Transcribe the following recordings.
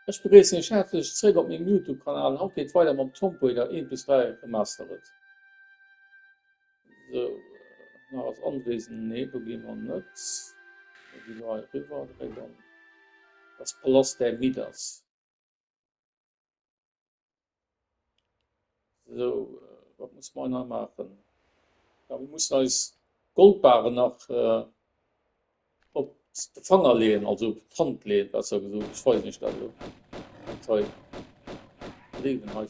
Ich begrüße dich herzlich zurück auf meinem YouTube-Kanal. Heute geht weiter mit dem Tomb Raider 1 bis 3 Remastered. So, noch was anderes? Nee, da gehen wir nicht. Da gehen wir rüber, dann das Palast der Midas. So, was muss man noch machen? Ja, wir müssen als Goldbarren noch auf den Fanger legen, also auf die Hand legen, besser gesagt. Ich weiß nicht, also, das Leben halt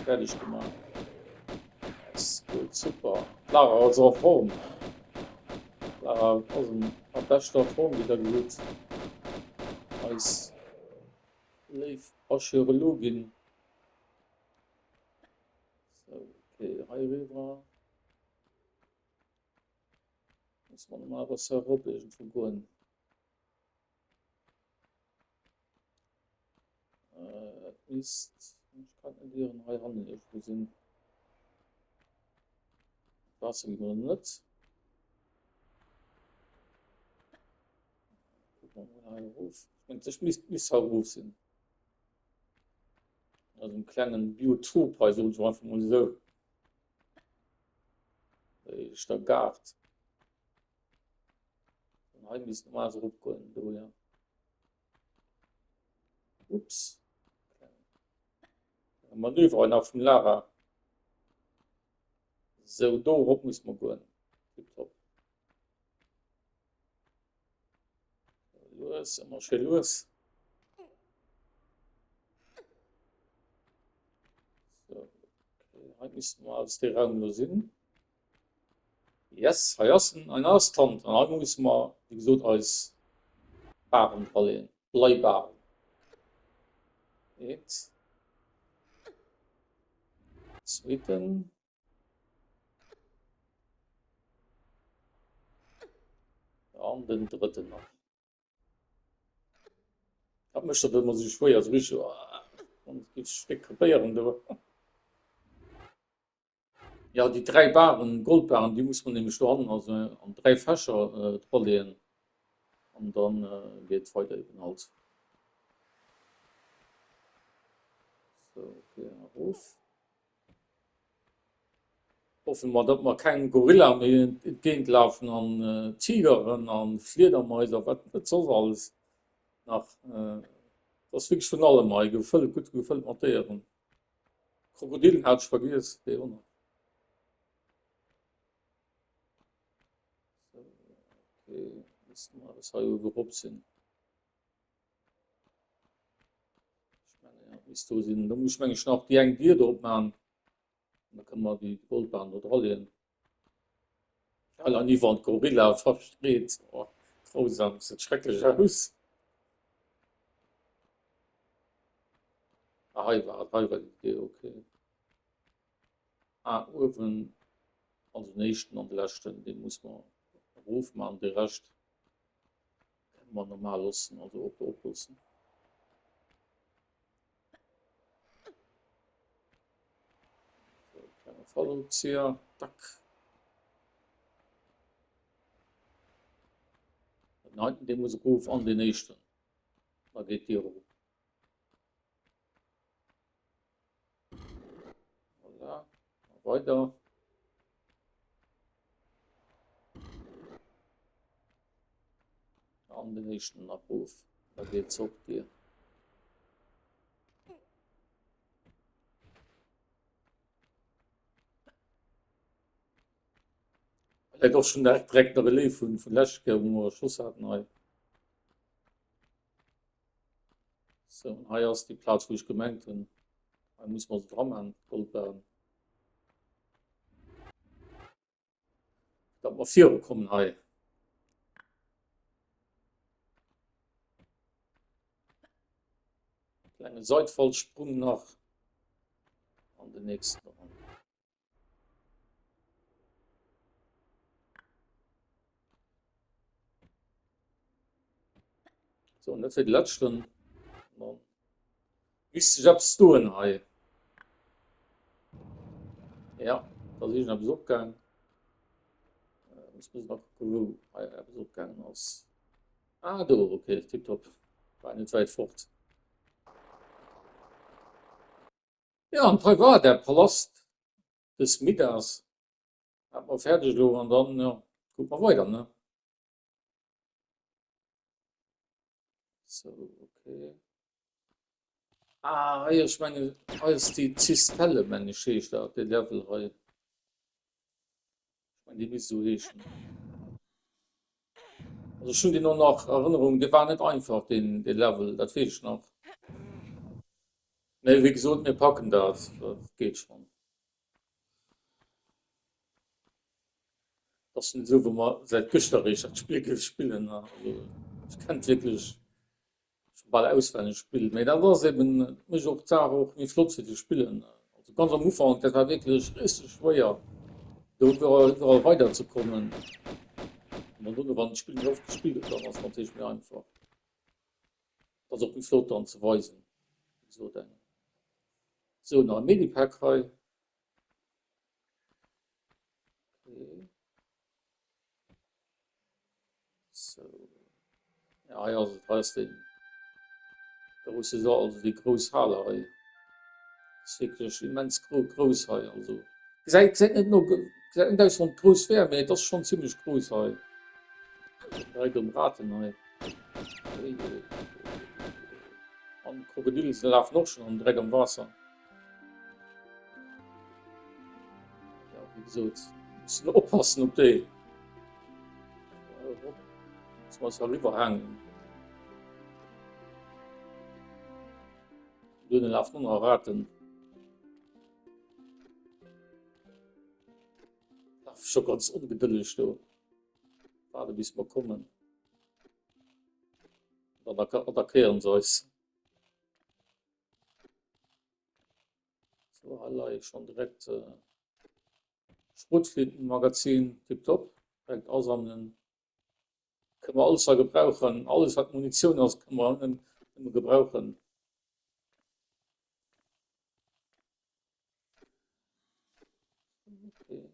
fertig gemacht. Das ist gut, super. Clara, also Form. Aus dem bester Form wieder gut als Archäologin. So, okay, hier rüber. Muss man mal was herumlegen von gehen. Ist, ich kann in ihren drei Handen irgendwo sind. Das sind wir nicht. Gucken wir mal hier Ruf. Ich meine, das müsste halt Ruf sind. Also einen kleinen Biotop, also einfach mal so. Ist der Gart. Und hier müssen wir mal so rumgehen, du, ja. Ups. Manöver auf dem Lara. So, darauf muss man gehen. Tipptopp. Los, immer schön los. So, okay, hier müssen wir aus dem Raum nur sind. Yes, hier ist ein Ausstand. Und hier müssen wir, wie gesagt, als Baren verlieren. Bleibaren. Jetzt. Zweiten. Ja, und den dritten noch. Ich habe mich da immer so schwer, also richtig, und es geht schwer kapieren. Ja, die drei Baren, Goldbaren, die muss man nämlich da haben, also an drei Fächer verlieren. Und dann geht es weiter eben halt. So, okay, Ruf. Hoffen wir, dass wir keinen Gorilla mehr entgegenlaufen an Tigeren, an Fledermäuser, was nicht so alles. Nach, das ist wirklich von allem mal gefüllt, gut gefüllt mit deren. Krokodilen hat ich vergessen, die auch noch. So, okay, müssen wir das hier überhaupt sind. Ich meine, ja, bis du sind, da muss ich noch die ein Bier drauf machen. Dann können wir die Goldbahn dort rollen. Alle an die Wand Gorilla versteht. Oh, grausam, das sieht schrecklich aus. Ah, hier war die Idee, okay. Ah, Ofen, also nächsten und letzten, den muss man rufen, man, den Rest kann man normal lassen, also oplossen. So, kleiner Fallrückzieher, tack. Nein, den muss ich rufen an den nächsten. Da geht die hoch. Voilà. Weiter. An den nächsten Abruf. Da geht's auch dir. Er hat doch schon direkt noch Relief von Leschke, wo wir Schuss hatten. Heu. So, und hier ist die Platz, wo ich gemeint habe. Da muss man so dran machen, Goldbeeren. Da haben wir vier kommen hier. Kleine Seitfallsprung nach an den nächsten. So, und jetzt für die letzten. Dann müsste ich etwas tun hier. Ja, da sehe ich einen Besuchgang. Ich muss noch gucken, wo ein Besuchgang ist. Ah, du, okay, tipptopp. War nicht weit fort. Ja, und da war der Palast des Mitters. Hat man fertig lo und dann, ja, guck mal weiter, ne? So, okay. Ah, ja, ich meine, als die Zistelle, meine ich da, die Level, weil, ich meine, die bist so heschen. Also schon die noch nach Erinnerung, die war nicht einfach, den Level, das weiß ich noch. Ne, wie gesagt, wir packen das, das geht schon. Das sind so, wo man seit Küsterreich das Spiel spielen, ne? Also, ich kann wirklich ball auswendig spielen. Aber da war eben, mich auch da auch wie flott zu spielen. Also ganz am Anfang, das war wirklich richtig schwer, da überall weiterzukommen. Und dann, wenn das Spiel oft gespielt dann war es natürlich mir einfach. Das auch wie flott dann zu weisen. So, dann. So, noch ein Medipack rein. Okay. So. Ja, ja, also, das heißt, die große Saal, also die große Halle, ey. Das ist wirklich immens groß, ey. Also, ich sag nicht nur, gesagt, in Deutschland groß wäre, aber das ist schon ziemlich groß, ey. Direkt um Raten, ey. Ui, ui, ui. Und Krokodil laufen noch schon direkt am Wasser. Ja, wie gesagt, müssen aufpassen, ob die. Das muss ja rüberhängen. Die laufen nur noch Raten. Das ist schon ganz ungeduldig, du. Warte, bis wir kommen. Dann attackieren sie uns. So, alle schon direkt Schrotflintenmagazin, tipptopp. Direkt aussammeln. Können wir alles gebrauchen. Alles, was Munition ist, können wir gebrauchen. Okay.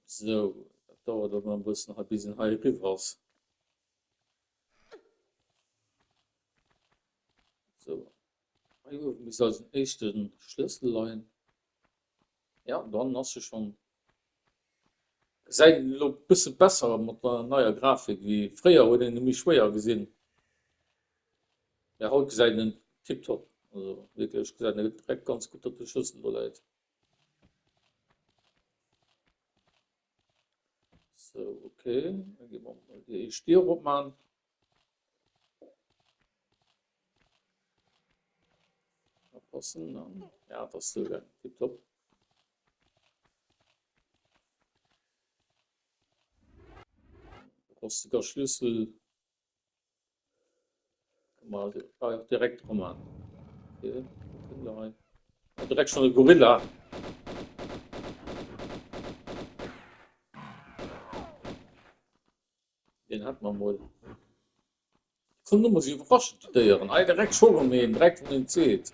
So, das dauert aber ein bisschen, ein bisschen High Rivers. So, wir müssen als echten Schlüssel leihen. Ja, dann hast du schon. Sei ein bisschen besser mit einer neuen Grafik wie früher oder nämlich schwerer gesehen. Ja, heute gesagt, ein Tipptopp. Also wirklich gesagt, direkt ganz gut auf die Schlüssel leid. So, okay. Dann gehen wir mal die Stirrup machen. Passen. Ja, das ist sogar tipptopp. Rostiger Schlüssel. Kann man direkt rum an. Okay. Direkt schon eine Gorilla. Den hat man wohl. Kunde muss ich überraschen, die Tieren. Direkt schon mähen, direkt von den Zehnt.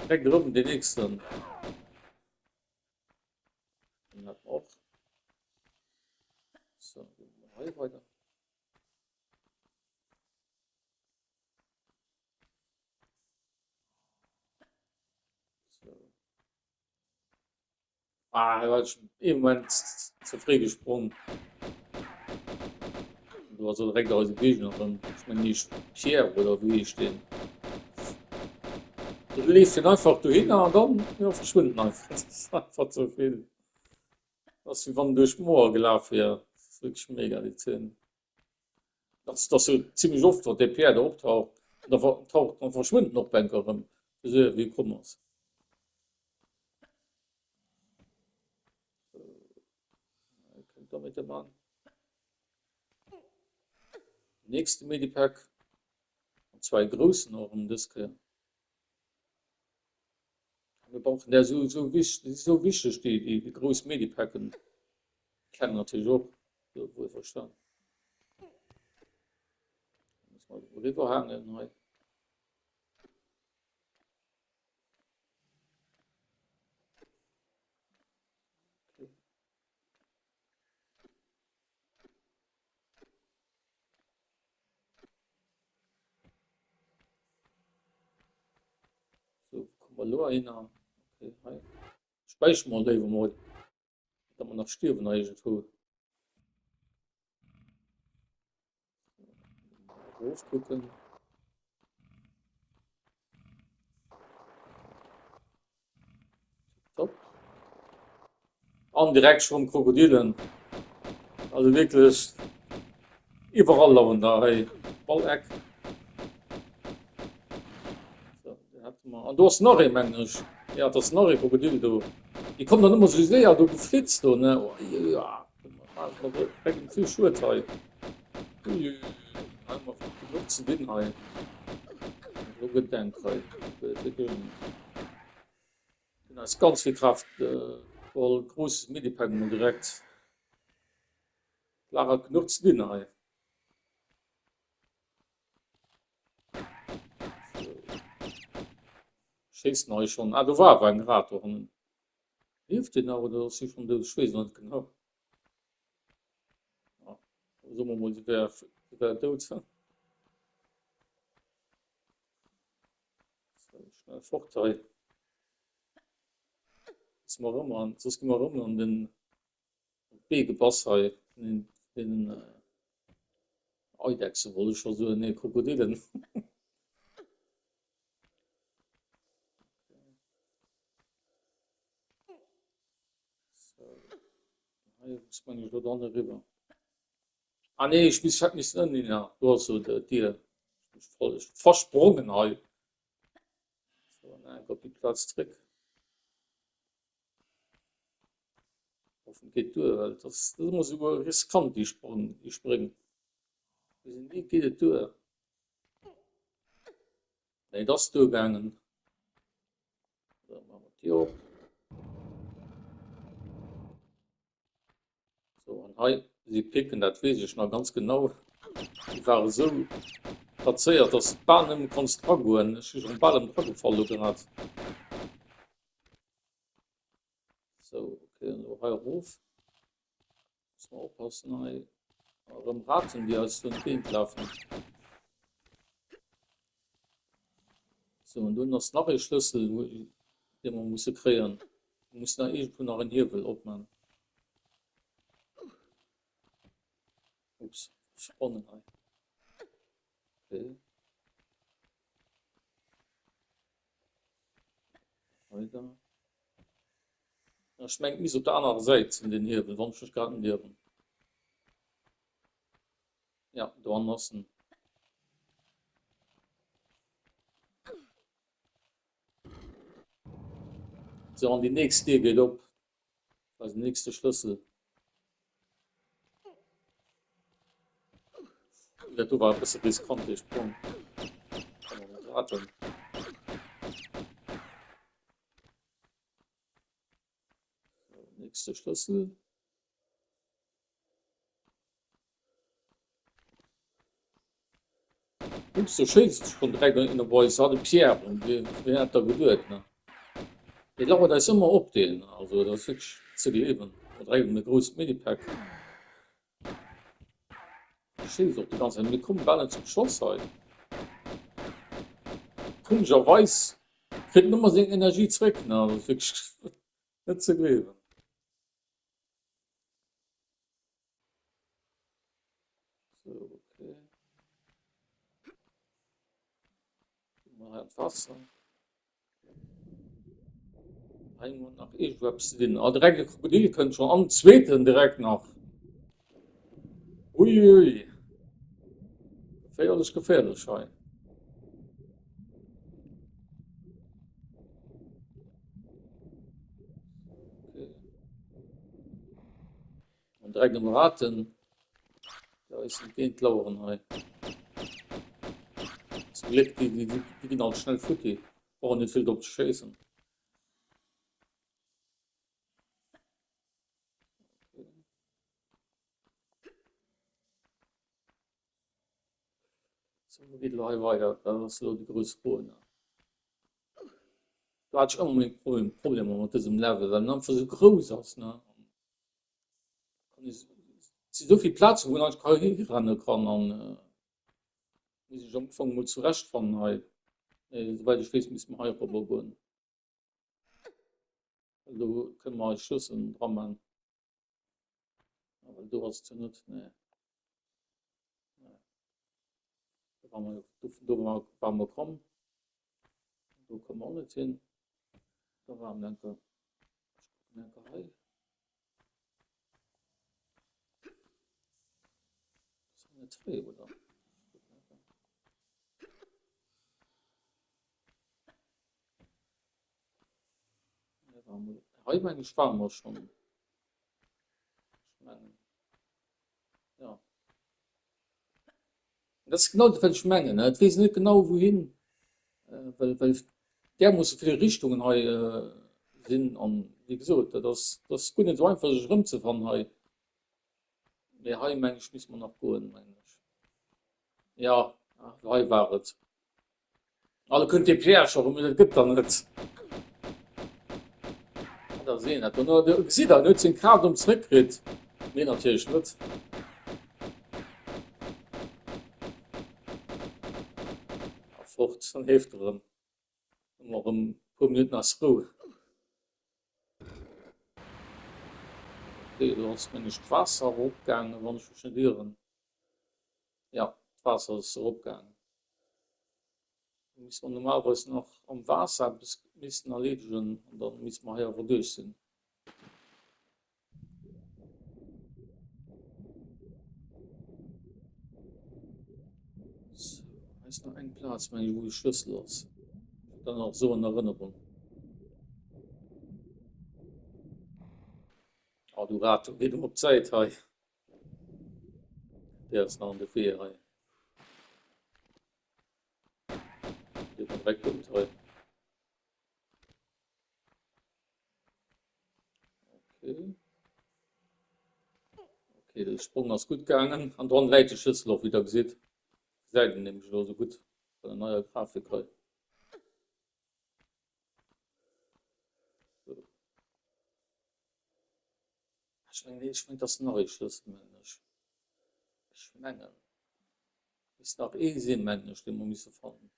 Direkt drüben den nächsten. Den hat man auch. So, weiter. So. Ah, er war im Moment zu früh gesprungen. Du hast so direkt aus dem Gegnerin. Ich meine nicht Pierre oder wie ich den. Du liefst den einfach dahin und dann ja, verschwinden einfach. Das ist einfach zu viel. Das ist wie wenn du durch Moor gelaufen wäre. Das ist wirklich mega, die Szene. Das so ziemlich oft, wo der Pierre da auftaucht. Und dann taucht und verschwindet noch Bankerin. Wie kommen wir's? Könnt damit machen. Nächste Medipack. Zwei Größen noch im Disc. Wir brauchen ja so wichtig, die großen Medipacken. Kennen natürlich auch, so wohl verstanden. Muss man rüberhängen. Ne? mal lo einer. Okay, hei. Speich mal lewe mal, dat man nach stirwen eigen to. Aufgucken. Top. An direkt schon Krokodilen. Also wirklich überall laufen da, hey. Balleck. So, und du hast noch ein Mensch. Ja, das ist noch ein Krokodil, du. Die kommen dann immer so sehr, du geflitzt, du, ne? Oh, ja, man kriegt viel Schuhe. Ui, einmal genug zu den, hey. So gedenkt, hey. Da ist ganz viel Kraft, weil großes Medipack direkt. Lara genug zu den, hey. Schießt neu schon. Ah, du war beim Rad, doch. Hilft den aber, dass sie von der Schweiz nicht genau. Ja. So mal, wer tot. Schnell fort, hey. Das mal rum an, das gehen wir rum an den Wegepass, hey. Den Eidechse, wollte ich schon so, ne, Krokodilen. So, hey, muss man nicht dort andere rüber. Ah, nee, ich bin halt nicht drin, ja. Du hast so, dir versprungen, hey. So, na, ich hab die Platztrick. Hoffen geht durch, weil das muss über riskant, die springen. Die sind nie geht durch. Nee, das ist durchgegangen. So, machen wir die auf. So, und hey, sie picken, das weiß ich noch ganz genau. Die waren so verzehrt, dass die Bahn im Konstrukt gehen. Ich habe einen Ball im Rücken gefallen gehabt. So, okay, noch hier hoch. Muss man aufpassen, hey. Eurem Raten, die aus dem Kind laufen. So, und dann ist noch ein Schlüssel, den man muss kreieren. Man muss da irgendwo noch einen Hebel aufmachen. Ups, spannend, hey. Okay. Weiter. Ja, schmeckt mich so auf der anderen Seite in den Hebel, warum schon gerade in den Hebel? Ja, da anders. So, und die nächste Tür geht ab. Also der nächste Schlüssel. Ja, du war ein bisschen riskant, der Sprung. Kann man nicht raten. So, nächster Schlüssel. Ups, so schön ist schon direkt in der Voice, hatte Pierre. Und wer hat da geduld, ne? Ich glaube, da ist immer abdehnen. Also, das ist wirklich zu leben. Und direkt mit großem Medipack. Schön ist auch die ganze Zeit. Wir kommen gar nicht zum Schluss halt. Komischerweise kriegt man immer seine Energie zurück, ne? Das ist wirklich nicht zu leben. So, okay. Mal ein Wasser. Einmal nach Eschwebs drin. Ah, direkt die Krokodil können schon am zweiten direkt nach. Uiui. Gefährlich, schei. Okay. Und direkt im Raten. Da ist ein Kind laufen, hey. Zum Glück, die gehen auch schnell Futti. Brauchen nicht viel dort zu schießen. Okay. So, geht gleich weiter. Das ist so die größte Krone. Da hatte ich immer ein Problem mit diesem Level, weil man einfach so groß ist, ne? Es ist so viel Platz, wo man nicht rennen kann. Und, muss ich anfangen, mal zurechtfinden, halt. Soweit ich weiß, müssen wir hier gehen. Du können wir Schlüssel dran machen. Aber du hast zu nicht, ne. Da waren wir kommen, du kommen auch nicht hin. Da waren wir danke, hey. Das ist eine 2, oder? Heute eigentlich waren wir schon. Ich meine, ja. Das ist genau das, was ich meine. Ne? Ich weiß nicht genau, wohin. Weil der muss viele Richtungen sind. Und wie gesagt, das ist gut nicht so einfach, sich rumzufahren. Ja, heute manchmal müssen wir noch gehen. Ja, heute war es. Alle könnt ihr Pierre schon, das gibt dann nicht. Da sehen hat. Und du siehst da nicht den Karte zurückkriegt. Nee, natürlich nicht. Fort dann hilft drin. Noch ein paar Minuten nach Ruhe. Okay, du hast mir nicht Wasser hochgegangen, wenn ich studieren. Ja, Wasser ist hochgegangen. Müssen wir normalerweise noch am Wasser bis müssen erledigen und dann müssen wir hier wo durch sind. So, da ist noch ein Platz, wenn ich wo die Schlüssel ist. Dann auch so in Erinnerung. Aber du rat, geht um Zeit, hey. Der ist noch in der Ferie. Geht man direkt um, hey. Okay. Okay, der Sprung ist gut gegangen. Und dann leite ich Schlüssel auch wieder gesehen. Seiten nämlich so gut. Von der neuen Grafik heute. So. Ich meine das neue Schlüssel, ich meine, ist noch eh Sinn, Mensch, den man müssen finden.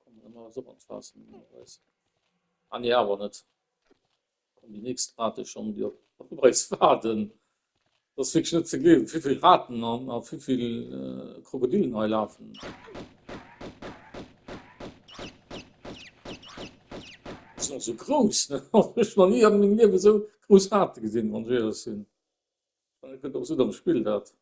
Kann man immer so anfassen. Ah, nee, aber nicht. Kommt die nächste Rate schon, die Preisfaden. Das ist nicht zu geben. Wie viele Raten und wie viele Krokodilen laufen. Das ist noch so groß. Ne? Ich noch nie in meinem Leben so große Raten gesehen, wenn wir das sind. Man könnte auch so am Spiel hat.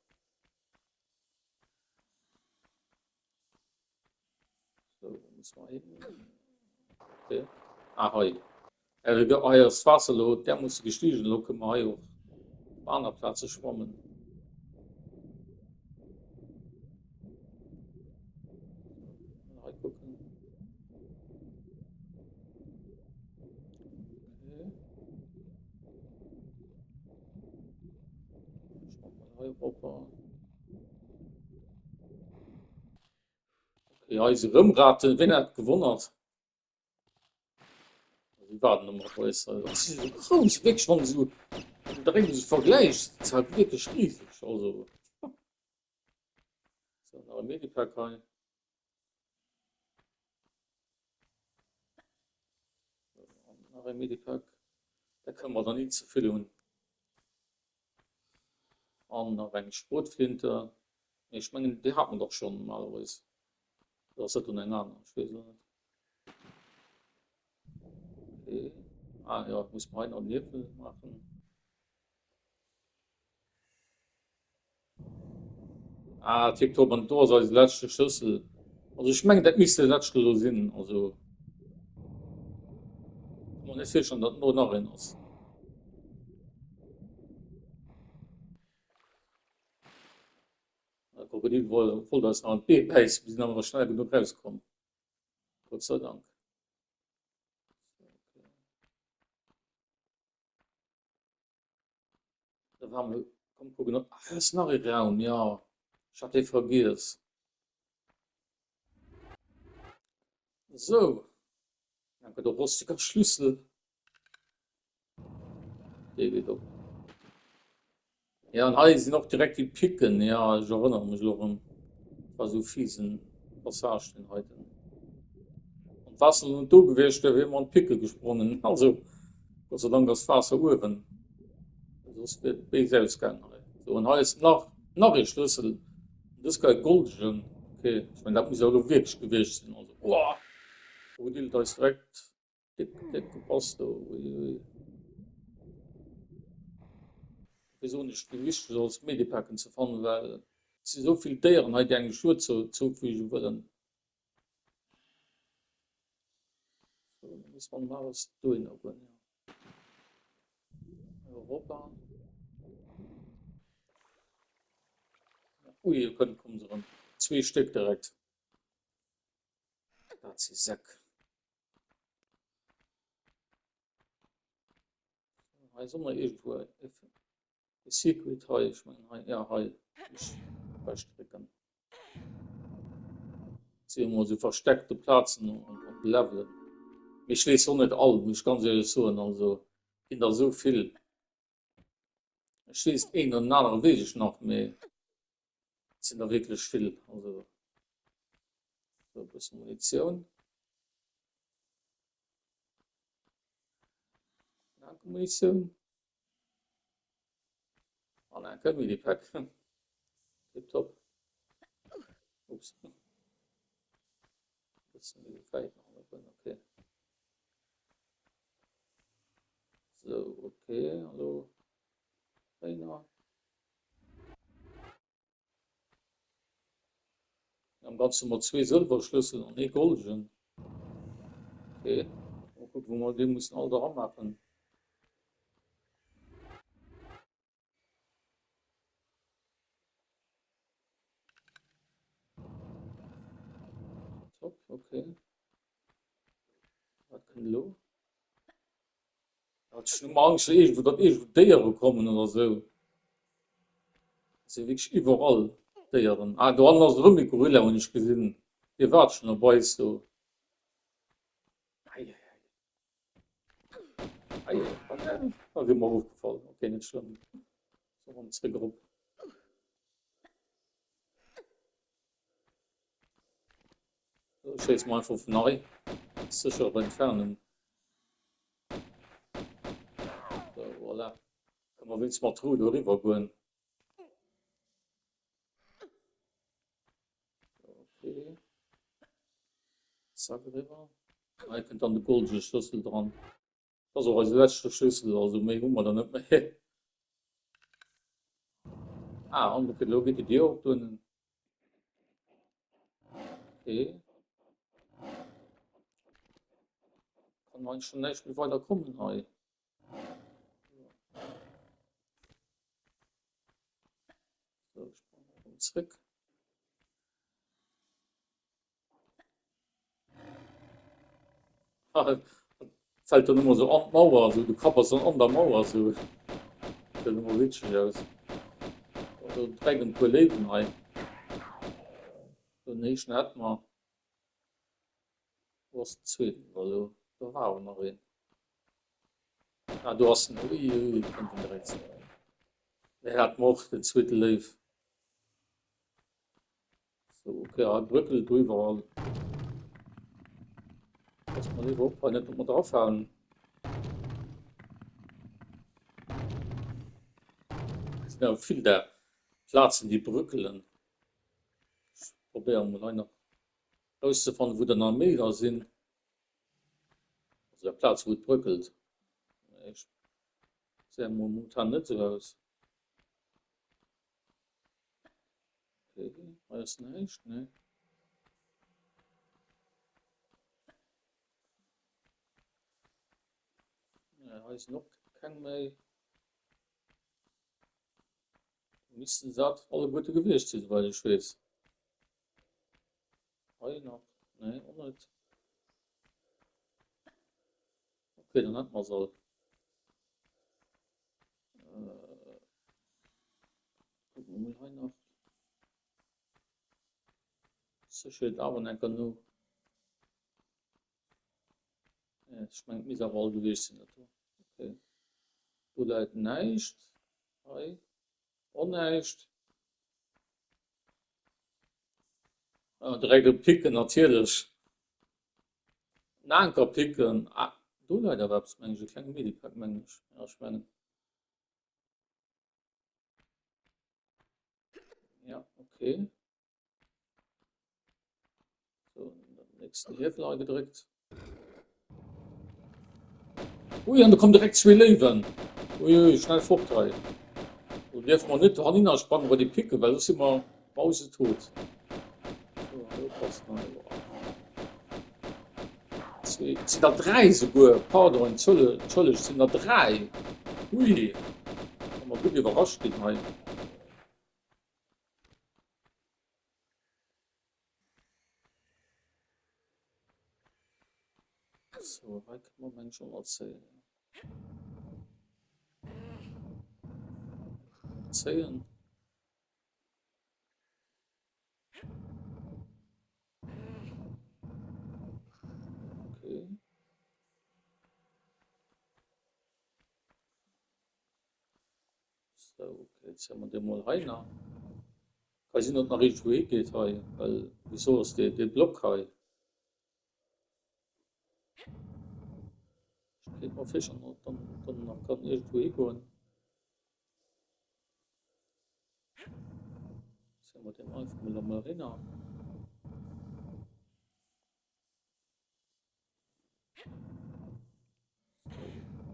So, muss man eben. Okay. Ah, hoi. Das Wasser, der muss gestiegen, locken wir hier auf anderen Plätzen schwimmen. Mal gucken. Okay. Schauen wir mal Europa. Ja, diese Rimrate, wenn er gewonnen hat. Die waren noch größer. Das ist so groß, weg schon so. Direkt das Vergleich, das ist halt wirklich riesig. Also, so eine Medipack rein. Nach einem Medipack. Da können wir dann nicht zu viel tun. Und noch eine Sportflinte. Ich meine, die hat man doch schon normalerweise. Das ist dann ein anderer. Ich weiß nicht. Okay. Ah ja, muss man noch Nebel machen. Ah, TikTok und da als letzte Schlüssel. Also ich meine, das müsste der letzte so sein. Also, man ist hier schon nur noch in uns. Krokodil voll das noch ein B-Base, wir sind aber schnell genug rauskommen. Gott sei Dank. Da waren wir, komm, gucken, ach, das ist noch ein Raum, ja. Ich hatte vergessen. So, danke, du brauchst sogar Schlüssel. Der geht auch. Ja, und alle sind auch direkt die Picken, ja, ich erinnere mich daran. War so fiesen Passagen heute. Und Wasser und du gewischt, der immer an Pickel gesprungen. Also, Gott sei Dank das Wasser oben. Das wird bei selbst gegangen. So, und alles nach der Schlüssel. Das ist kein Goldchen. Okay, ich meine, das muss auch wirklich gewischt sein. Also, wow, wo die da ist direkt dick gepasst. Wieso nicht gewischt, so als Medipacken zu fahren, weil es sind so viele Tiere, halt eigentlich Schuhe zufügen wollen. So, da muss man mal was tun. Aber, ja. Europa. Ui, hier können kommen dran. 2 Stück direkt. Das ist Sack. Also mal irgendwo ein Secret high, ich meine, ja, high. Ich verstecken. Sie haben so versteckte Plätze und Level. Ich weiß auch nicht all, ich kann ehrlich sagen, also, in da so viel. Ich weiß ein und anderen weiß ich noch, mehr. Es sind da wirklich viel. Also, so ein bisschen Munition. Danke, Munition. Und dann können wir die packen. Tipptopp. Ups. Das sind die Feind noch drin, okay. So, okay, hallo. Einer. Am ganzen mal 2 Silberschlüssel und nicht Goldchen. Okay. Mal gucken, wo wir die müssen alle dran machen. Top, okay. Was kann lo? Hat schon mal Angst, irgendwo, dass irgendwo Tiere kommen oder so. Das sind wirklich überall Tiere. Ah, du hast noch rum die Gorilla und ich gesehen. Ihr wart schon dabei, ist du. Ei, ei, ei. Okay. Hat immer aufgefallen. Okay, nicht schlimm. So, unsere Gruppe. So, ich jetzt mal einfach neu. Sicher entfernen. So, voilà. Kann man wenigstens mal drüber rübergehen. Okay. Zack, rüber. Ah, ich könnt dann den goldenen Schlüssel dran. Das ist auch als letzter Schlüssel, also mehr haben wir da nicht mehr. Ah, und wir können die auch tun. Okay. Kann man schon nicht mehr weiterkommen. Hey. So, ich mache zurück. Ah, fällt dann immer so an die Mauer, so, du kapperst dann an der Mauer, so. Sieht immer witzig aus. Also, trägt ein paar Leben ein. So, nächsten hat man, was den zweiten, also, da war auch noch ein. Ah, du hast einen, ui, kommt den direkt. Wer hat noch den zweiten Leben? So, okay, ja, Brückel drüber. Lass mal lieber aufpassen, nicht immer draufhauen. Es sind ja viele der Plätze, die brückeln. Probieren wir noch rauszufinden, wo der Armee da sind. Also der Platz, wo es brückelt. Ich sehe momentan nicht so aus. Okay, weiß nicht, ne? Ja, heißt noch kein mehr. Müssten satt alle gute Gewicht sind, weil ich weiß. Einer. Ne, auch nicht. Okay, dann hat man so. Gucken wir mal rein. So schön, aber dann kann nur. Ja, ich meine, mis aber all gewicht sind. Okay. Du leid nicht. Hi. Und nicht. Ah, direkt picken natürlich. Anker picken. Ah, du leider was manche kleine Medipack manchmal. Ja, ich meine, ja, okay. So, den nächsten Hebel gedrückt. Ui, und da kommt direkt zwei Löwen. Ui, schnell fortdrehen. Und darf man nicht hinspannen über die Picke, weil das ist immer mausetot. So, aufpassen. Sind da drei sogar? Pardon, Entschuldigung, sind da drei? Ui, haben wir gut überrascht geht mal. So, was kann man denn schon erzählen? Erzählen? Okay. So, okay, jetzt haben wir den mal rein. Kann ich nicht nach richtig Weg geht, weil, wieso ist der Block rein? Geht mal fischen und dann kann ich irgendwo hingehen. Jetzt haben wir den einfach mal rein.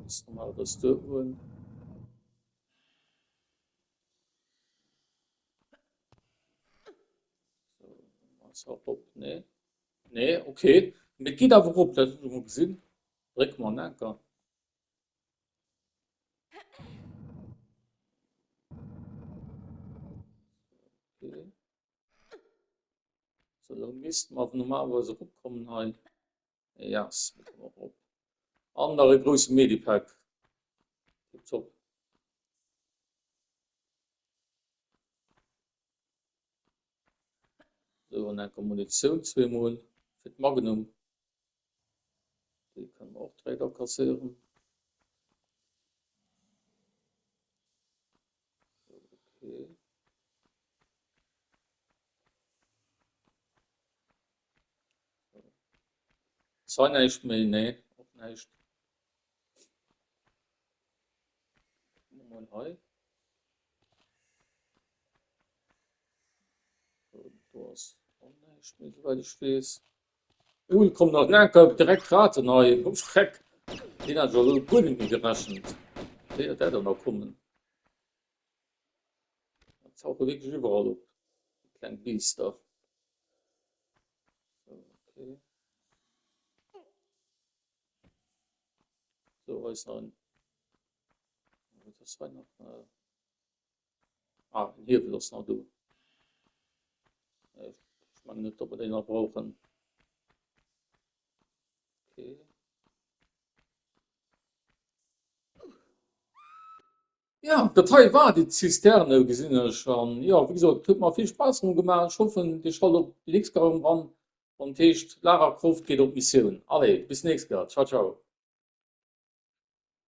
Ist nochmal das durchholen. So, was auch ob, nee. Nee, okay. Mit geht aber rup, das ist schon mal gesehen. Direkt mal Anker. Okay. So, dann müssten wir auf normalerweise rumkommen halt. Ja, es wird aber rup. Andere große Medipack. Gibt's auch. So, und dann kommt Munition zweimal. Für das Magnum. Die kann man auch Träger kassieren. Okay. Zwei nicht mehr, nee, auch nicht. Mal rein. So, du hast auch nicht mehr, weil ich weiß. Kommt noch Anker direkt raten, neu. Schreck. Den hat schon gut mit mir gerechnet. Der hat dann noch kommen. Das ist auch wirklich überall auf. Kleine Biester. So, okay. So, was ist noch ein. Das war noch. Hier will das noch du. Ich meine nicht, ob wir den noch brauchen. Okay. Ja, Datei war die Zisterne gesehen schon. Ja, wie gesagt, tut mir viel Spaß drum gemacht. Ich hoffe, die Schall auf die nächste ran. Und Lara Croft geht auf Mission. Alle, bis nächstes Mal. Ciao, ciao.